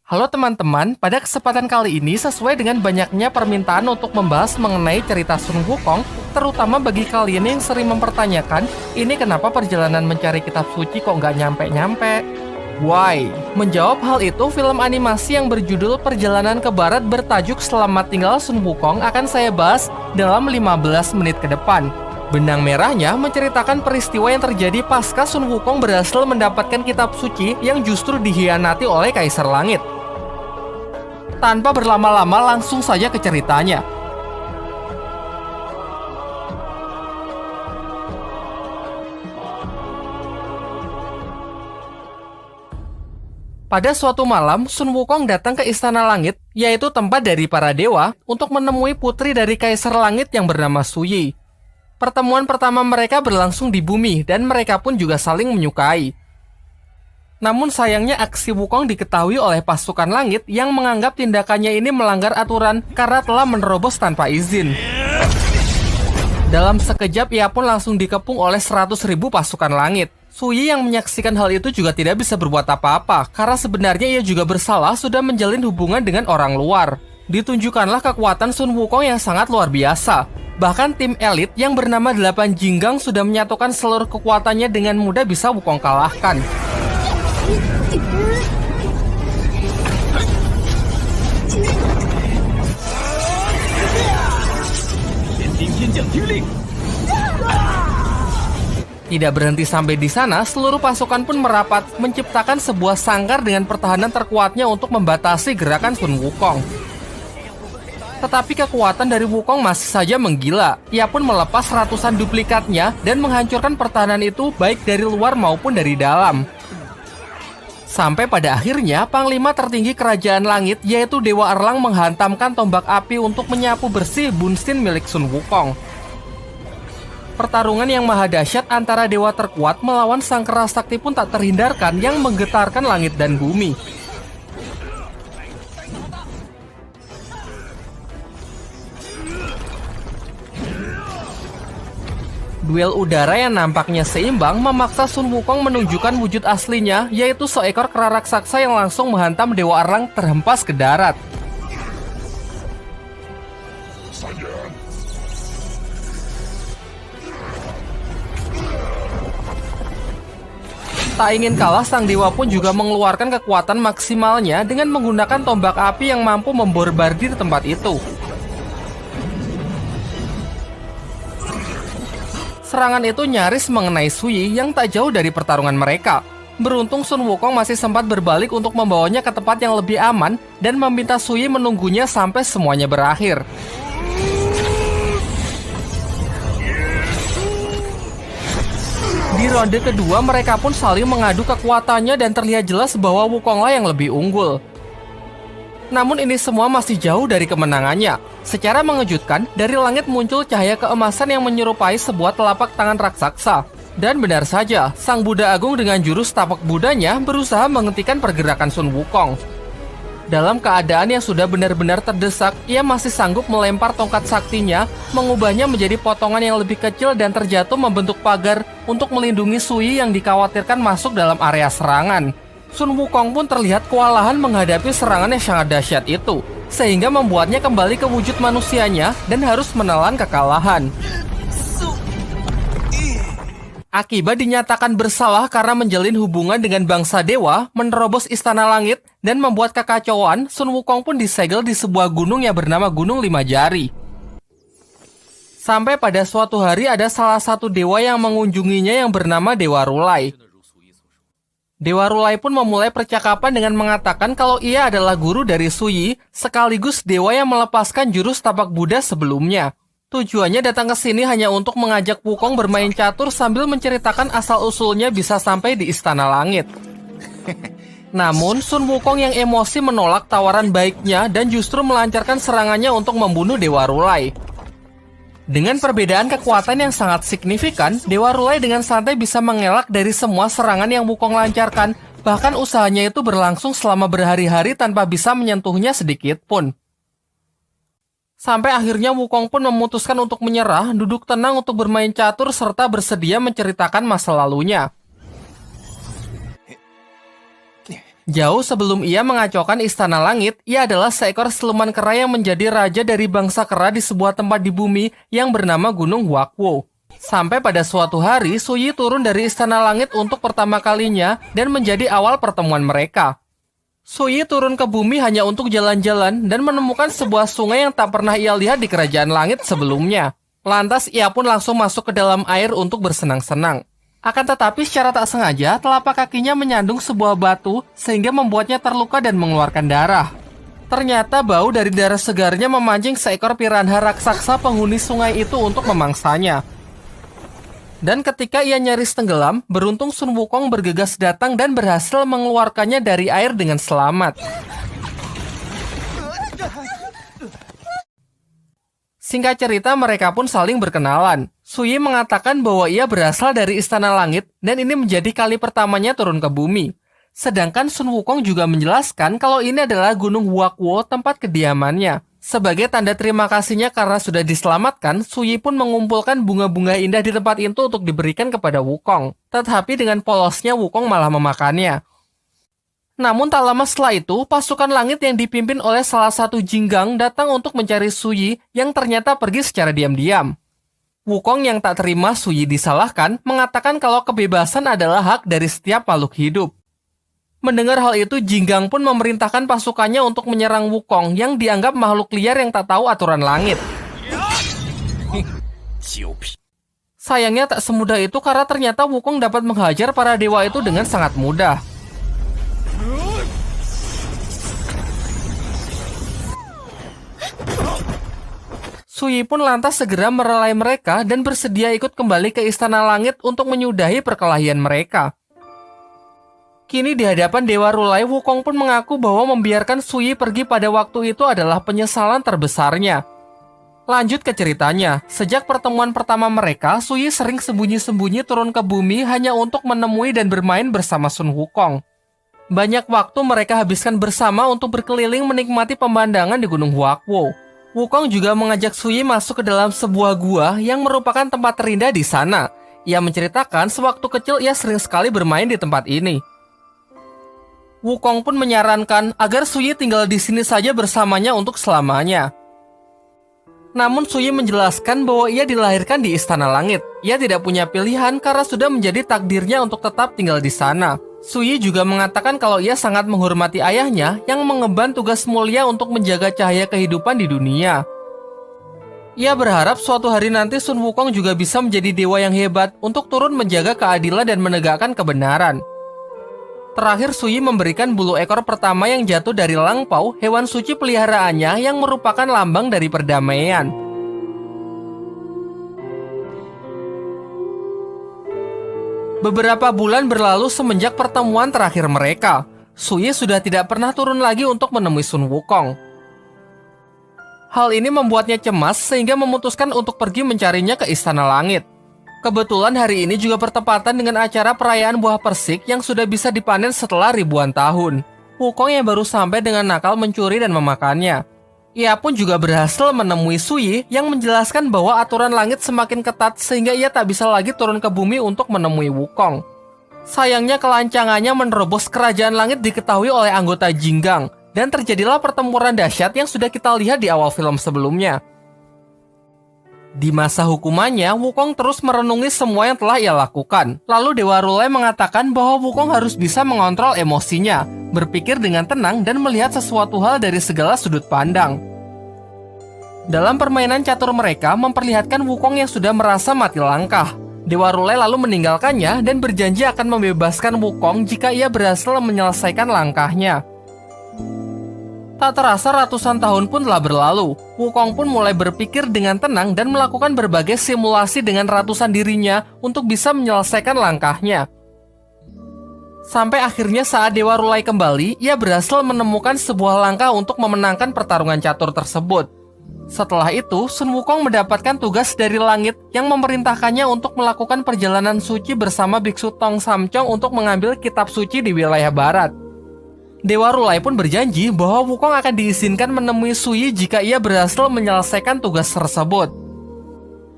Halo teman-teman, pada kesempatan kali ini sesuai dengan banyaknya permintaan untuk membahas mengenai cerita Sun Wukong, terutama bagi kalian yang sering mempertanyakan, ini kenapa perjalanan mencari kitab suci kok nggak nyampe-nyampe? Why? Menjawab hal itu, film animasi yang berjudul Perjalanan ke Barat bertajuk Selamat Tinggal Sun Wukong akan saya bahas dalam 15 menit ke depan. Benang merahnya menceritakan peristiwa yang terjadi pasca Sun Wukong berhasil mendapatkan kitab suci yang justru dikhianati oleh Kaisar Langit. Tanpa berlama-lama langsung saja ke ceritanya. Pada suatu malam, Sun Wukong datang ke Istana Langit, yaitu tempat dari para dewa, untuk menemui putri dari Kaisar Langit yang bernama Su Yi. Pertemuan pertama mereka berlangsung di bumi, dan mereka pun juga saling menyukai. Namun sayangnya aksi Wukong diketahui oleh pasukan langit yang menganggap tindakannya ini melanggar aturan karena telah menerobos tanpa izin. Dalam sekejap ia pun langsung dikepung oleh 100.000 pasukan langit. Su Yi yang menyaksikan hal itu juga tidak bisa berbuat apa-apa karena sebenarnya ia juga bersalah sudah menjalin hubungan dengan orang luar. Ditunjukkanlah kekuatan Sun Wukong yang sangat luar biasa. Bahkan tim elit yang bernama 8 Jinggang sudah menyatukan seluruh kekuatannya dengan mudah bisa Wukong kalahkan. Tidak berhenti sampai di sana, seluruh pasukan pun merapat, menciptakan sebuah sangkar dengan pertahanan terkuatnya untuk membatasi gerakan Sun Wukong. Tetapi kekuatan dari Wukong masih saja menggila. Ia pun melepas ratusan duplikatnya dan menghancurkan pertahanan itu baik dari luar maupun dari dalam. Sampai pada akhirnya, Panglima tertinggi Kerajaan Langit, yaitu Dewa Erlang menghantamkan tombak api untuk menyapu bersih Bunsin milik Sun Wukong. Pertarungan yang maha dahsyat antara dewa terkuat melawan sang kera sakti pun tak terhindarkan yang menggetarkan langit dan bumi. Duel udara yang nampaknya seimbang memaksa Sun Wukong menunjukkan wujud aslinya, yaitu seekor kera raksasa yang langsung menghantam Dewa Erlang terhempas ke darat. Tak ingin kalah, sang dewa pun juga mengeluarkan kekuatan maksimalnya dengan menggunakan tombak api yang mampu memborbardir tempat itu. Serangan itu nyaris mengenai Su Yi yang tak jauh dari pertarungan mereka. Beruntung Sun Wukong masih sempat berbalik untuk membawanya ke tempat yang lebih aman dan meminta Su Yi menunggunya sampai semuanya berakhir. Di ronde kedua mereka pun saling mengadu kekuatannya dan terlihat jelas bahwa Wukonglah yang lebih unggul. Namun ini semua masih jauh dari kemenangannya. Secara mengejutkan, dari langit muncul cahaya keemasan yang menyerupai sebuah telapak tangan raksasa. Dan benar saja, Sang Buddha Agung dengan jurus tapak Budanya berusaha menghentikan pergerakan Sun Wukong. Dalam keadaan yang sudah benar-benar terdesak, ia masih sanggup melempar tongkat saktinya, mengubahnya menjadi potongan yang lebih kecil dan terjatuh membentuk pagar untuk melindungi Su Yi yang dikhawatirkan masuk dalam area serangan. Sun Wukong pun terlihat kewalahan menghadapi serangan yang sangat dahsyat itu, sehingga membuatnya kembali ke wujud manusianya dan harus menelan kekalahan. Akibat dinyatakan bersalah karena menjalin hubungan dengan bangsa dewa, menerobos Istana Langit, dan membuat kekacauan, Sun Wukong pun disegel di sebuah gunung yang bernama Gunung Lima Jari. Sampai pada suatu hari ada salah satu dewa yang mengunjunginya yang bernama Dewa Rulai. Dewa Rulai pun memulai percakapan dengan mengatakan kalau ia adalah guru dari Su Yi, sekaligus dewa yang melepaskan jurus tapak Buddha sebelumnya. Tujuannya datang ke sini hanya untuk mengajak Wukong bermain catur sambil menceritakan asal-usulnya bisa sampai di Istana Langit. Namun, Sun Wukong yang emosi menolak tawaran baiknya dan justru melancarkan serangannya untuk membunuh Dewa Rulai. Dengan perbedaan kekuatan yang sangat signifikan, Dewa Rulai dengan santai bisa mengelak dari semua serangan yang Wukong lancarkan, bahkan usahanya itu berlangsung selama berhari-hari tanpa bisa menyentuhnya sedikit pun. Sampai akhirnya Wukong pun memutuskan untuk menyerah, duduk tenang untuk bermain catur, serta bersedia menceritakan masa lalunya. Jauh sebelum ia mengacaukan Istana Langit, ia adalah seekor siluman kera yang menjadi raja dari bangsa kera di sebuah tempat di bumi yang bernama Gunung Wakwo. Sampai pada suatu hari, Suyi turun dari Istana Langit untuk pertama kalinya dan menjadi awal pertemuan mereka. Suyi turun ke bumi hanya untuk jalan-jalan dan menemukan sebuah sungai yang tak pernah ia lihat di Kerajaan Langit sebelumnya. Lantas ia pun langsung masuk ke dalam air untuk bersenang-senang. Akan tetapi secara tak sengaja, telapak kakinya menyandung sebuah batu sehingga membuatnya terluka dan mengeluarkan darah. Ternyata bau dari darah segarnya memancing seekor piranha raksasa penghuni sungai itu untuk memangsanya. Dan ketika ia nyaris tenggelam, beruntung Sun Wukong bergegas datang dan berhasil mengeluarkannya dari air dengan selamat. Singkat cerita, mereka pun saling berkenalan. Suyi mengatakan bahwa ia berasal dari Istana Langit dan ini menjadi kali pertamanya turun ke bumi. Sedangkan Sun Wukong juga menjelaskan kalau ini adalah Gunung Wakwo, tempat kediamannya. Sebagai tanda terima kasihnya karena sudah diselamatkan, Suyi pun mengumpulkan bunga-bunga indah di tempat itu untuk diberikan kepada Wukong. Tetapi dengan polosnya Wukong malah memakannya. Namun tak lama setelah itu, pasukan langit yang dipimpin oleh salah satu Jinggang datang untuk mencari Suyi yang ternyata pergi secara diam-diam. Wukong yang tak terima Suyi disalahkan, mengatakan kalau kebebasan adalah hak dari setiap makhluk hidup. Mendengar hal itu, Jinggang pun memerintahkan pasukannya untuk menyerang Wukong yang dianggap makhluk liar yang tak tahu aturan langit. Sayangnya tak semudah itu karena ternyata Wukong dapat menghajar para dewa itu dengan sangat mudah. Suyi pun lantas segera merelai mereka dan bersedia ikut kembali ke Istana Langit untuk menyudahi perkelahian mereka. Kini di hadapan Dewa Rulai, Wukong pun mengaku bahwa membiarkan Suyi pergi pada waktu itu adalah penyesalan terbesarnya. Lanjut ke ceritanya, sejak pertemuan pertama mereka, Suyi sering sembunyi-sembunyi turun ke bumi hanya untuk menemui dan bermain bersama Sun Wukong. Banyak waktu mereka habiskan bersama untuk berkeliling menikmati pemandangan di Gunung Wakwo. Wukong juga mengajak Suyi masuk ke dalam sebuah gua yang merupakan tempat terindah di sana. Ia menceritakan sewaktu kecil ia sering sekali bermain di tempat ini. Wukong pun menyarankan agar Suyi tinggal di sini saja bersamanya untuk selamanya. Namun Suyi menjelaskan bahwa ia dilahirkan di Istana Langit. Ia tidak punya pilihan karena sudah menjadi takdirnya untuk tetap tinggal di sana. Suyi juga mengatakan kalau ia sangat menghormati ayahnya yang mengemban tugas mulia untuk menjaga cahaya kehidupan di dunia. Ia berharap suatu hari nanti Sun Wukong juga bisa menjadi dewa yang hebat untuk turun menjaga keadilan dan menegakkan kebenaran. Terakhir, Suyi memberikan bulu ekor pertama yang jatuh dari Langpao, hewan suci peliharaannya yang merupakan lambang dari perdamaian. Beberapa bulan berlalu semenjak pertemuan terakhir mereka. Suyi sudah tidak pernah turun lagi untuk menemui Sun Wukong. Hal ini membuatnya cemas sehingga memutuskan untuk pergi mencarinya ke Istana Langit. Kebetulan hari ini juga bertepatan dengan acara perayaan buah persik yang sudah bisa dipanen setelah ribuan tahun. Wukong yang baru sampai dengan nakal mencuri dan memakannya. Ia pun juga berhasil menemui Suyi yang menjelaskan bahwa aturan langit semakin ketat sehingga ia tak bisa lagi turun ke bumi untuk menemui Wukong. Sayangnya kelancangannya menerobos kerajaan langit diketahui oleh anggota Jinggang dan terjadilah pertempuran dahsyat yang sudah kita lihat di awal film sebelumnya. Di masa hukumannya, Wukong terus merenungi semua yang telah ia lakukan. Lalu Dewa Rulai mengatakan bahwa Wukong harus bisa mengontrol emosinya, berpikir dengan tenang dan melihat sesuatu hal dari segala sudut pandang. Dalam permainan catur mereka memperlihatkan Wukong yang sudah merasa mati langkah. Dewa Rulai lalu meninggalkannya dan berjanji akan membebaskan Wukong jika ia berhasil menyelesaikan langkahnya. Tak terasa ratusan tahun pun telah berlalu. Wukong pun mulai berpikir dengan tenang dan melakukan berbagai simulasi dengan ratusan dirinya untuk bisa menyelesaikan langkahnya. Sampai akhirnya saat Dewa Rulai kembali, ia berhasil menemukan sebuah langkah untuk memenangkan pertarungan catur tersebut. Setelah itu, Sun Wukong mendapatkan tugas dari langit yang memerintahkannya untuk melakukan perjalanan suci bersama Biksu Tong Samcong untuk mengambil kitab suci di wilayah barat. Dewa Rulai pun berjanji bahwa Wukong akan diizinkan menemui Suyi jika ia berhasil menyelesaikan tugas tersebut.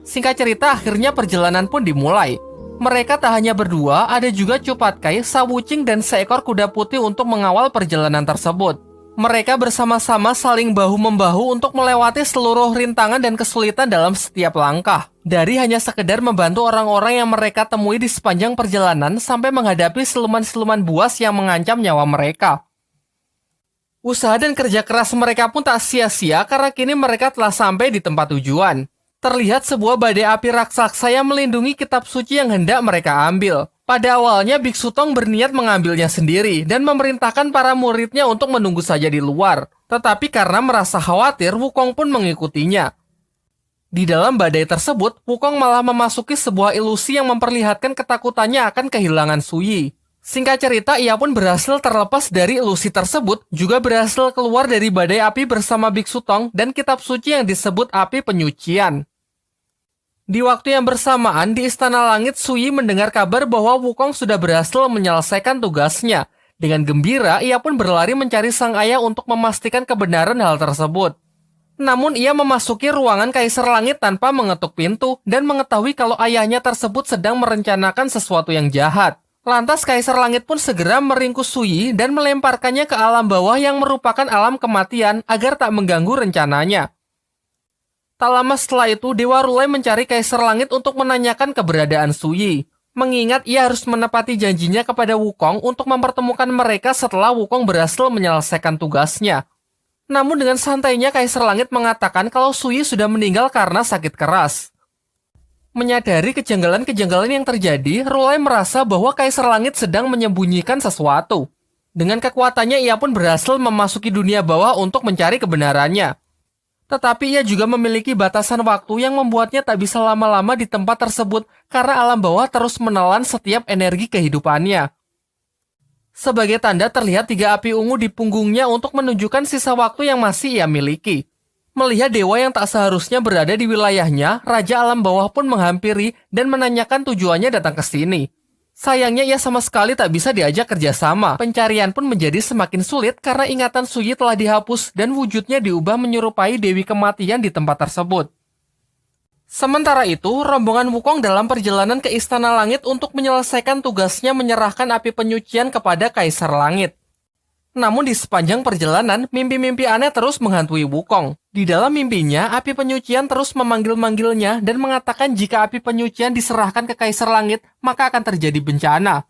Singkat cerita, akhirnya perjalanan pun dimulai. Mereka tak hanya berdua, ada juga Cupatkai, Sawuching, dan seekor kuda putih untuk mengawal perjalanan tersebut. Mereka bersama-sama saling bahu-membahu untuk melewati seluruh rintangan dan kesulitan dalam setiap langkah. Dari hanya sekedar membantu orang-orang yang mereka temui di sepanjang perjalanan sampai menghadapi siluman-siluman buas yang mengancam nyawa mereka. Usaha dan kerja keras mereka pun tak sia-sia karena kini mereka telah sampai di tempat tujuan. Terlihat sebuah badai api raksasa yang melindungi kitab suci yang hendak mereka ambil. Pada awalnya, Biksu Tong berniat mengambilnya sendiri dan memerintahkan para muridnya untuk menunggu saja di luar. Tetapi karena merasa khawatir, Wukong pun mengikutinya. Di dalam badai tersebut, Wukong malah memasuki sebuah ilusi yang memperlihatkan ketakutannya akan kehilangan Suyi. Singkat cerita, ia pun berhasil terlepas dari ilusi tersebut, juga berhasil keluar dari badai api bersama Biksu Tong dan kitab suci yang disebut api penyucian. Di waktu yang bersamaan, di Istana Langit, Suyi mendengar kabar bahwa Wukong sudah berhasil menyelesaikan tugasnya. Dengan gembira, ia pun berlari mencari sang ayah untuk memastikan kebenaran hal tersebut. Namun, ia memasuki ruangan Kaisar Langit tanpa mengetuk pintu dan mengetahui kalau ayahnya tersebut sedang merencanakan sesuatu yang jahat. Lantas, Kaisar Langit pun segera meringkus Suyi dan melemparkannya ke alam bawah yang merupakan alam kematian agar tak mengganggu rencananya. Tak lama setelah itu, Dewa Rulai mencari Kaisar Langit untuk menanyakan keberadaan Suyi. Mengingat ia harus menepati janjinya kepada Wukong untuk mempertemukan mereka setelah Wukong berhasil menyelesaikan tugasnya. Namun dengan santainya Kaisar Langit mengatakan kalau Suyi sudah meninggal karena sakit keras. Menyadari kejanggalan-kejanggalan yang terjadi, Rulai merasa bahwa Kaisar Langit sedang menyembunyikan sesuatu. Dengan kekuatannya, ia pun berhasil memasuki dunia bawah untuk mencari kebenarannya. Tetapi ia juga memiliki batasan waktu yang membuatnya tak bisa lama-lama di tempat tersebut karena alam bawah terus menelan setiap energi kehidupannya. Sebagai tanda terlihat 3 api ungu di punggungnya untuk menunjukkan sisa waktu yang masih ia miliki. Melihat dewa yang tak seharusnya berada di wilayahnya, Raja Alam Bawah pun menghampiri dan menanyakan tujuannya datang ke sini. Sayangnya ia sama sekali tak bisa diajak kerjasama. Pencarian pun menjadi semakin sulit karena ingatan Suyi telah dihapus dan wujudnya diubah menyerupai Dewi Kematian di tempat tersebut. Sementara itu, rombongan Wukong dalam perjalanan ke Istana Langit untuk menyelesaikan tugasnya menyerahkan api penyucian kepada Kaisar Langit. Namun di sepanjang perjalanan, mimpi-mimpi aneh terus menghantui Wukong. Di dalam mimpinya, api penyucian terus memanggil-manggilnya dan mengatakan jika api penyucian diserahkan ke Kaisar Langit, maka akan terjadi bencana.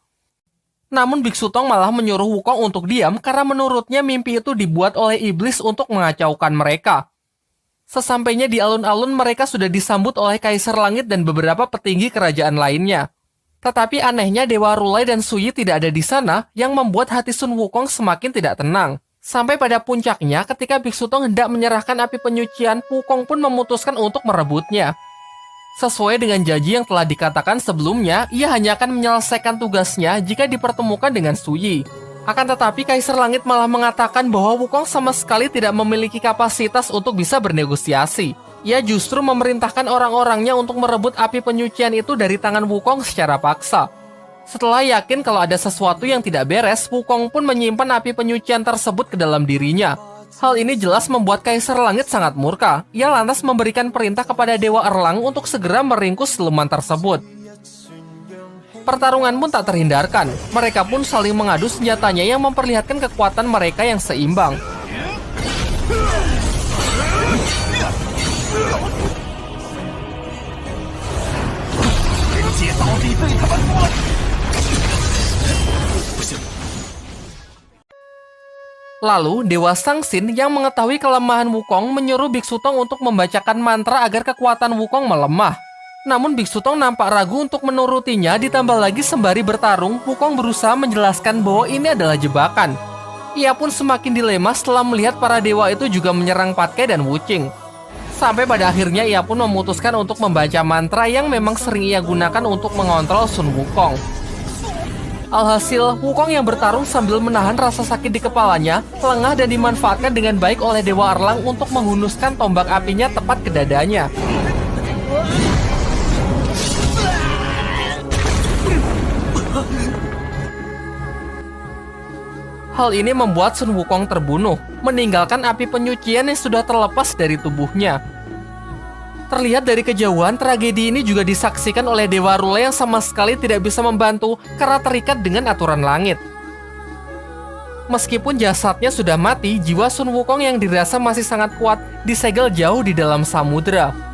Namun Biksu Tong malah menyuruh Wukong untuk diam karena menurutnya mimpi itu dibuat oleh iblis untuk mengacaukan mereka. Sesampainya di alun-alun, mereka sudah disambut oleh Kaisar Langit dan beberapa petinggi kerajaan lainnya. Tetapi anehnya Dewa Rulai dan Suyi tidak ada di sana yang membuat hati Sun Wukong semakin tidak tenang. Sampai pada puncaknya ketika Biksu Tong hendak menyerahkan api penyucian, Wukong pun memutuskan untuk merebutnya. Sesuai dengan janji yang telah dikatakan sebelumnya, ia hanya akan menyelesaikan tugasnya jika dipertemukan dengan Suyi. Akan tetapi Kaisar Langit malah mengatakan bahwa Wukong sama sekali tidak memiliki kapasitas untuk bisa bernegosiasi. Ia justru memerintahkan orang-orangnya untuk merebut api penyucian itu dari tangan Wukong secara paksa. Setelah yakin kalau ada sesuatu yang tidak beres, Wukong pun menyimpan api penyucian tersebut ke dalam dirinya. Hal ini jelas membuat Kaisar Langit sangat murka. Ia lantas memberikan perintah kepada Dewa Erlang untuk segera meringkus siluman tersebut. Pertarungan pun tak terhindarkan. Mereka pun saling mengadu senjatanya yang memperlihatkan kekuatan mereka yang seimbang. Lalu, Dewa Sangsin yang mengetahui kelemahan Wukong menyuruh Biksu Tong untuk membacakan mantra agar kekuatan Wukong melemah. Namun Biksu Tong nampak ragu untuk menurutinya, ditambah lagi sembari bertarung, Wukong berusaha menjelaskan bahwa ini adalah jebakan. Ia pun semakin dilema setelah melihat para dewa itu juga menyerang Patke dan Wuching. Sampai pada akhirnya ia pun memutuskan untuk membaca mantra yang memang sering ia gunakan untuk mengontrol Sun Wukong. Alhasil, Wukong yang bertarung sambil menahan rasa sakit di kepalanya, lengah dan dimanfaatkan dengan baik oleh Dewa Erlang untuk menghunuskan tombak apinya tepat ke dadanya. Hal ini membuat Sun Wukong terbunuh, meninggalkan api penyucian yang sudah terlepas dari tubuhnya. Terlihat dari kejauhan, tragedi ini juga disaksikan oleh Dewa Rula yang sama sekali tidak bisa membantu karena terikat dengan aturan langit. Meskipun jasadnya sudah mati, jiwa Sun Wukong yang dirasa masih sangat kuat disegel jauh di dalam samudera.